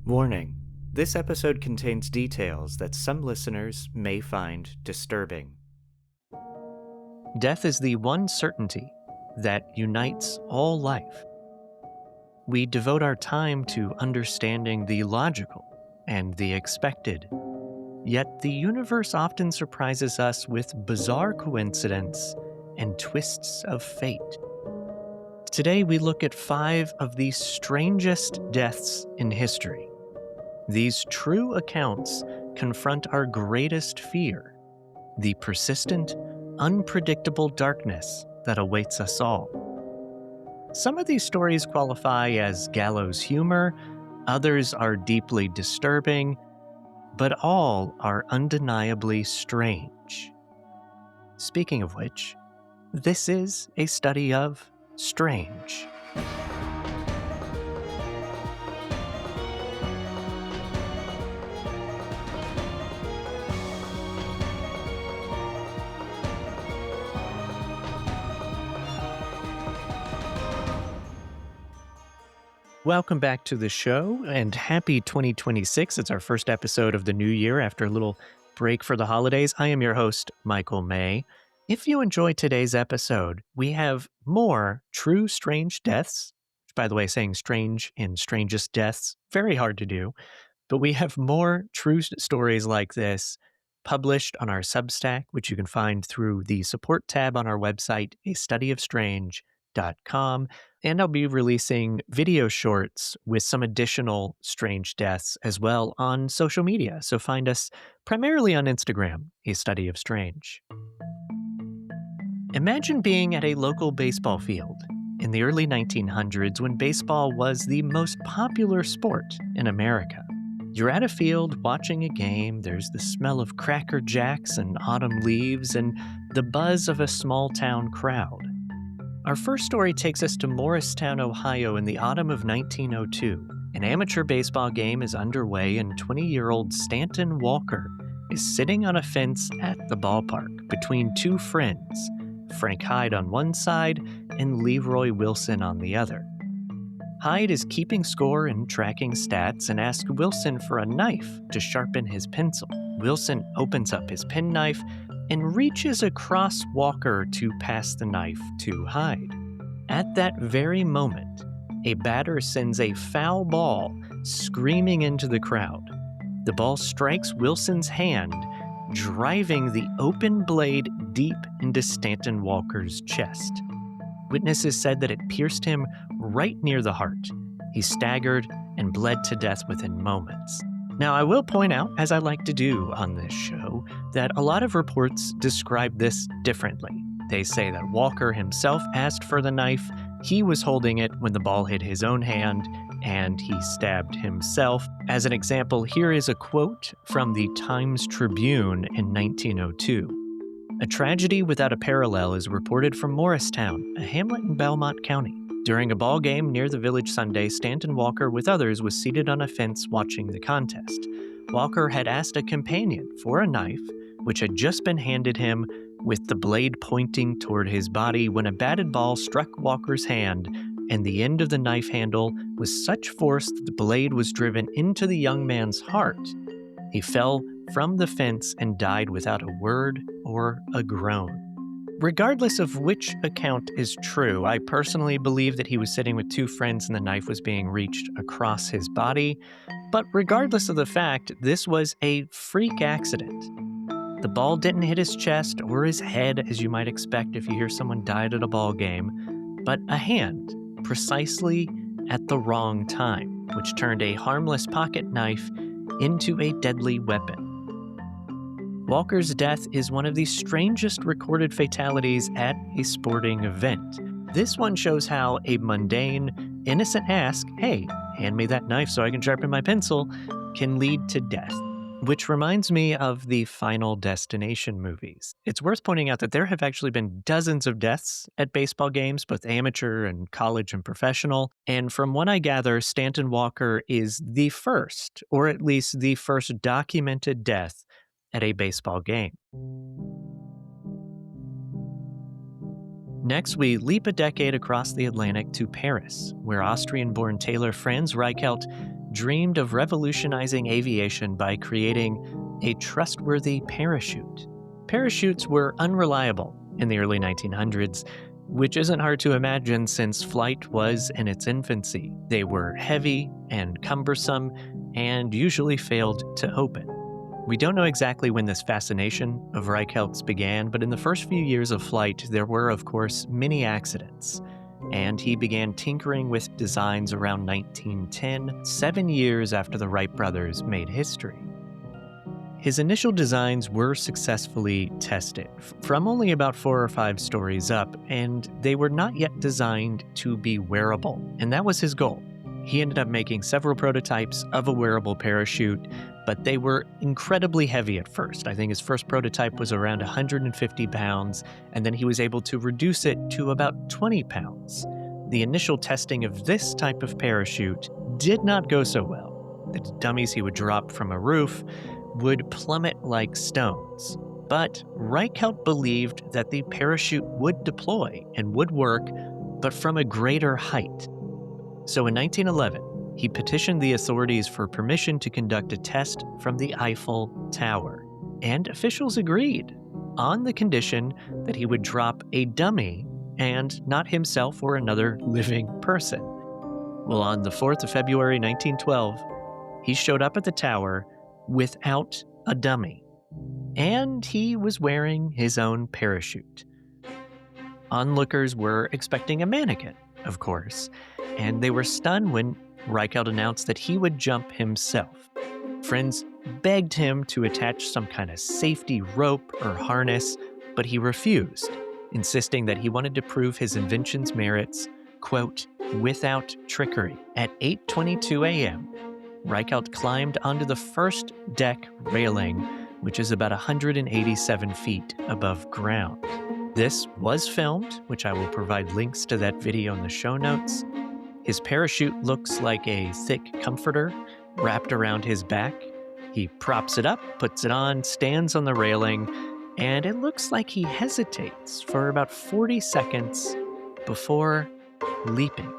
Warning: this episode contains details that some listeners may find disturbing. Death is the one certainty that unites all life. We devote our time to understanding the logical and the expected. Yet the universe often surprises us with bizarre coincidence and twists of fate. Today we look at 5 of the strangest deaths in history. These true accounts confront our greatest fear, the persistent, unpredictable darkness that awaits us all. Some of these stories qualify as gallows humor, others are deeply disturbing, but all are undeniably strange. Speaking of which, this is a study of strange. Welcome back to the show, and happy 2026. It's our first episode of the new year after a little break for the holidays. I am your host, Michael May. If you enjoyed today's episode, we have more true strange deaths. Which, by the way, saying strange and strangest deaths, very hard to do. But we have more true stories like this published on our Substack, which you can find through the support tab on our website, astudyofstrange.com. And I'll be releasing video shorts with some additional strange deaths as well on social media. So find us primarily on Instagram, A Study of Strange. Imagine being at a local baseball field in the early 1900s when baseball was the most popular sport in America. You're at a field watching a game, there's the smell of Cracker Jacks and autumn leaves, and the buzz of a small town crowd. Our first story takes us to Morristown, Ohio in the autumn of 1902. An amateur baseball game is underway and 20-year-old Stanton Walker is sitting on a fence at the ballpark between 2 friends, Frank Hyde on one side and Leroy Wilson on the other. Hyde is keeping score and tracking stats and asks Wilson for a knife to sharpen his pencil. Wilson opens up his penknife and reaches across Walker to pass the knife to Hyde. At that very moment, a batter sends a foul ball screaming into the crowd. The ball strikes Wilson's hand, driving the open blade deep into Stanton Walker's chest. Witnesses said that it pierced him right near the heart. He staggered and bled to death within moments. Now, I will point out, as I like to do on this show, that a lot of reports describe this differently. They say that Walker himself asked for the knife, he was holding it when the ball hit his own hand, and he stabbed himself. As an example, here is a quote from the Times-Tribune in 1902. "A tragedy without a parallel is reported from Morristown, a hamlet in Belmont County. During a ball game near the village Sunday, Stanton Walker with others was seated on a fence watching the contest. Walker had asked a companion for a knife, which had just been handed him with the blade pointing toward his body when a batted ball struck Walker's hand, and the end of the knife handle with such force that the blade was driven into the young man's heart. He fell from the fence and died without a word or a groan." Regardless of which account is true, I personally believe that he was sitting with 2 friends and the knife was being reached across his body. But regardless of the fact, this was a freak accident. The ball didn't hit his chest or his head, as you might expect if you hear someone died at a ball game, but a hand, precisely at the wrong time, which turned a harmless pocket knife into a deadly weapon. Walker's death is one of the strangest recorded fatalities at a sporting event. This one shows how a mundane, innocent ask, "Hey, hand me that knife so I can sharpen my pencil," can lead to death. Which reminds me of the Final Destination movies. It's worth pointing out that there have actually been dozens of deaths at baseball games, both amateur and college and professional. And from what I gather, Stanton Walker is the first, or at least the first documented death at a baseball game. Next, we leap a decade across the Atlantic to Paris, where Austrian-born tailor Franz Reichelt dreamed of revolutionizing aviation by creating a trustworthy parachute. Parachutes were unreliable in the early 1900s, which isn't hard to imagine since flight was in its infancy. They were heavy and cumbersome and usually failed to open. We don't know exactly when this fascination of Reichhelt's began, but in the first few years of flight, there were, of course, many accidents. And he began tinkering with designs around 1910, 7 years after the Wright brothers made history. His initial designs were successfully tested, from only about 4 or 5 stories up, and they were not yet designed to be wearable, and that was his goal. He ended up making several prototypes of a wearable parachute, but they were incredibly heavy at first. I think his first prototype was around 150 pounds, and then he was able to reduce it to about 20 pounds. The initial testing of this type of parachute did not go so well. The dummies he would drop from a roof would plummet like stones. But Reichelt believed that the parachute would deploy and would work, but from a greater height. So in 1911, he petitioned the authorities for permission to conduct a test from the Eiffel Tower, and officials agreed on the condition that he would drop a dummy and not himself or another living person. Well, on the 4th of February 1912, he showed up at the tower without a dummy, and he was wearing his own parachute. Onlookers were expecting a mannequin, of course, and they were stunned when Reichelt announced that he would jump himself. Friends begged him to attach some kind of safety rope or harness, but he refused, insisting that he wanted to prove his invention's merits, quote, without trickery. At 8:22 a.m., Reichelt climbed onto the first deck railing, which is about 187 feet above ground. This was filmed, which I will provide links to that video in the show notes. His parachute looks like a thick comforter wrapped around his back. He props it up, puts it on, stands on the railing, and it looks like he hesitates for about 40 seconds before leaping.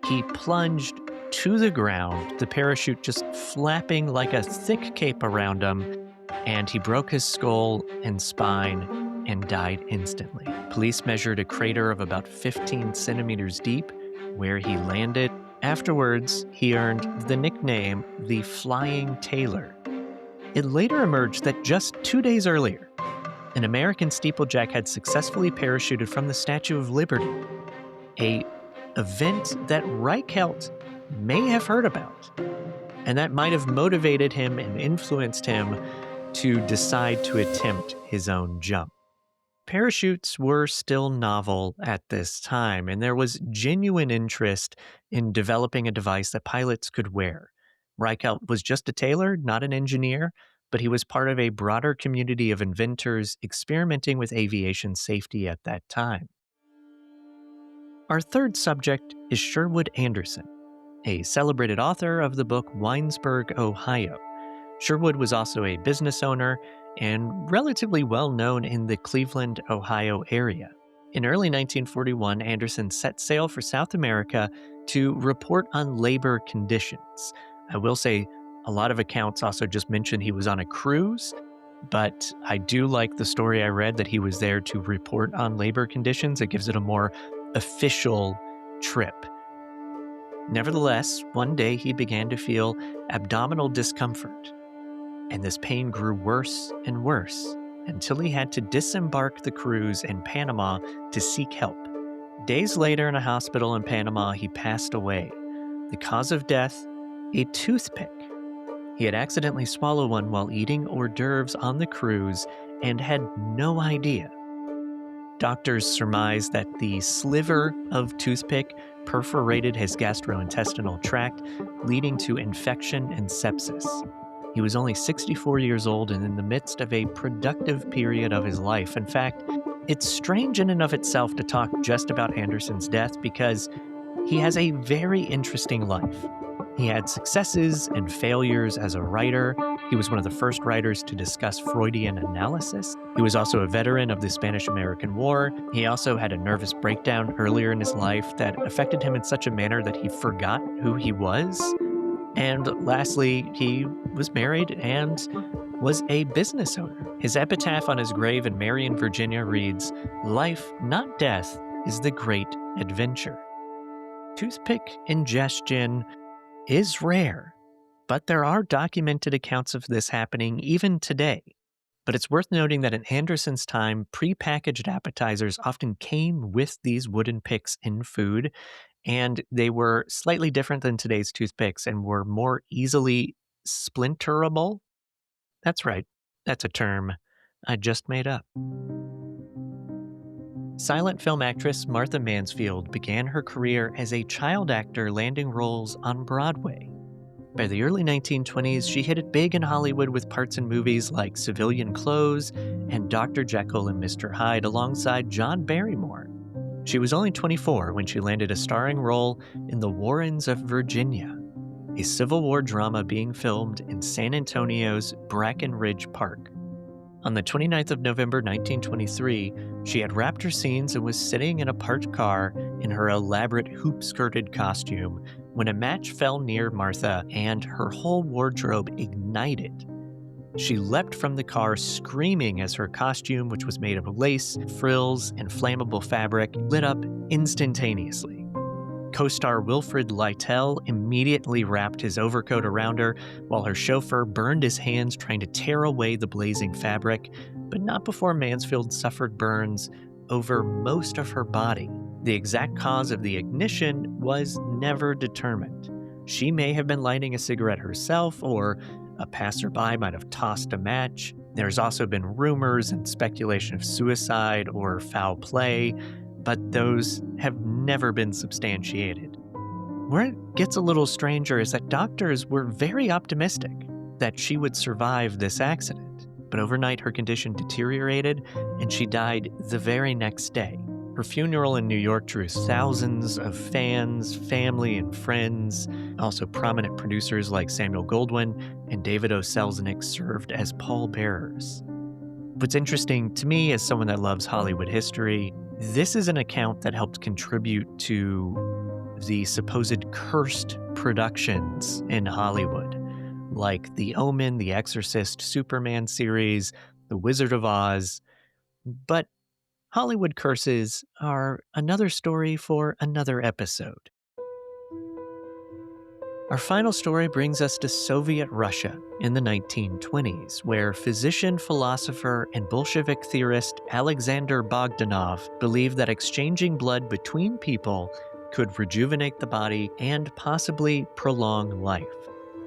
He plunged to the ground, the parachute just flapping like a thick cape around him, and he broke his skull and spine and died instantly. Police measured a crater of about 15 centimeters deep where he landed. Afterwards, he earned the nickname the Flying Tailor. It later emerged that just 2 days earlier, an American steeplejack had successfully parachuted from the Statue of Liberty, an event that Reichelt may have heard about, and that might have motivated him and influenced him to decide to attempt his own jump. Parachutes were still novel at this time, and there was genuine interest in developing a device that pilots could wear. Reichelt was just a tailor, not an engineer, but he was part of a broader community of inventors experimenting with aviation safety at that time. Our third subject is Sherwood Anderson, a celebrated author of the book Winesburg, Ohio. Sherwood was also a business owner and relatively well known in the Cleveland, Ohio area. In early 1941, Anderson set sail for South America to report on labor conditions. I will say a lot of accounts also just mention he was on a cruise, but I do like the story I read that he was there to report on labor conditions. It gives it a more official trip. Nevertheless, one day he began to feel abdominal discomfort, and this pain grew worse and worse until he had to disembark the cruise in Panama to seek help. Days later, in a hospital in Panama, he passed away. The cause of death, a toothpick. He had accidentally swallowed one while eating hors d'oeuvres on the cruise and had no idea. Doctors surmised that the sliver of toothpick perforated his gastrointestinal tract, leading to infection and sepsis. He was only 64 years old and in the midst of a productive period of his life. In fact, it's strange in and of itself to talk just about Anderson's death because he has a very interesting life. He had successes and failures as a writer. He was one of the first writers to discuss Freudian analysis. He was also a veteran of the Spanish-American War. He also had a nervous breakdown earlier in his life that affected him in such a manner that he forgot who he was. And lastly, he was married and was a business owner. His epitaph on his grave in Marion, Virginia reads, "Life, not death, is the great adventure." Toothpick ingestion is rare, but there are documented accounts of this happening even today. But it's worth noting that in Anderson's time, prepackaged appetizers often came with these wooden picks in food, and they were slightly different than today's toothpicks and were more easily splinterable. That's right, that's a term I just made up. Silent film actress Martha Mansfield began her career as a child actor landing roles on Broadway. By the early 1920s, she hit it big in Hollywood with parts in movies like Civilian Clothes and Dr. Jekyll and Mr. Hyde alongside John Barrymore. She was only 24 when she landed a starring role in The Warrens of Virginia, a Civil War drama being filmed in San Antonio's Brackenridge Park. On the 29th of November 1923, she had wrapped her scenes and was sitting in a parked car in her elaborate hoop-skirted costume when a match fell near Martha and her whole wardrobe ignited. She leapt from the car screaming as her costume, which was made of lace, frills, and flammable fabric, lit up instantaneously. Co-star Wilfred Lytell immediately wrapped his overcoat around her, while her chauffeur burned his hands trying to tear away the blazing fabric, but not before Mansfield suffered burns over most of her body. The exact cause of the ignition was never determined. She may have been lighting a cigarette herself, or a passerby might have tossed a match. There's also been rumors and speculation of suicide or foul play, but those have never been substantiated. Where it gets a little stranger is that doctors were very optimistic that she would survive this accident, but overnight her condition deteriorated and she died the very next day. Her funeral in New York drew thousands of fans, family, and friends. Also, prominent producers like Samuel Goldwyn and David O. Selznick served as pallbearers. What's interesting to me as someone that loves Hollywood history, this is an account that helped contribute to the supposed cursed productions in Hollywood, like The Omen, The Exorcist, Superman series, The Wizard of Oz. But Hollywood curses are another story for another episode. Our final story brings us to Soviet Russia in the 1920s, where physician, philosopher, and Bolshevik theorist Alexander Bogdanov believed that exchanging blood between people could rejuvenate the body and possibly prolong life.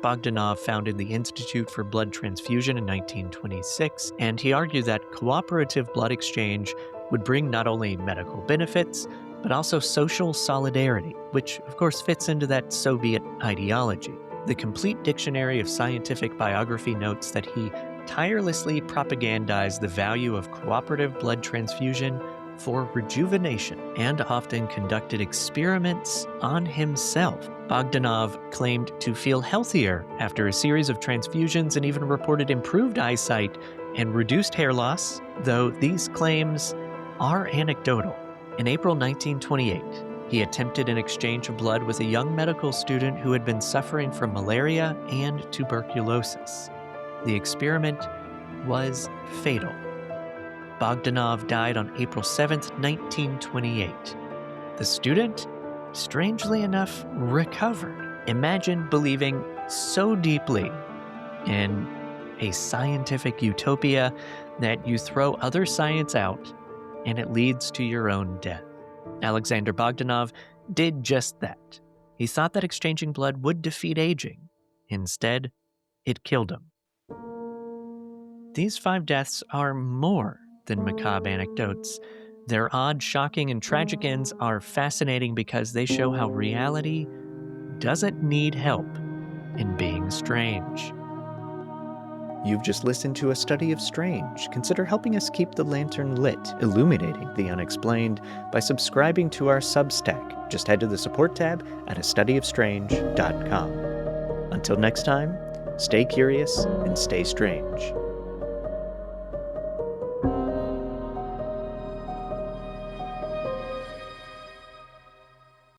Bogdanov founded the Institute for Blood Transfusion in 1926, and he argued that cooperative blood exchange would bring not only medical benefits, but also social solidarity, which of course fits into that Soviet ideology. The Complete Dictionary of Scientific Biography notes that he tirelessly propagandized the value of cooperative blood transfusion for rejuvenation and often conducted experiments on himself. Bogdanov claimed to feel healthier after a series of transfusions and even reported improved eyesight and reduced hair loss, though these claims are anecdotal. In April 1928, he attempted an exchange of blood with a young medical student who had been suffering from malaria and tuberculosis. The experiment was fatal. Bogdanov died on April 7, 1928. The student, strangely enough, recovered. Imagine believing so deeply in a scientific utopia that you throw other science out and it leads to your own death. Alexander Bogdanov did just that. He thought that exchanging blood would defeat aging. Instead, it killed him. These 5 deaths are more than macabre anecdotes. Their odd, shocking, and tragic ends are fascinating because they show how reality doesn't need help in being strange. You've just listened to a study of strange. Consider helping us keep the lantern lit, illuminating the unexplained, by subscribing to our Substack. Just head to the support tab at astudyofstrange.com. Until next time, stay curious and stay strange.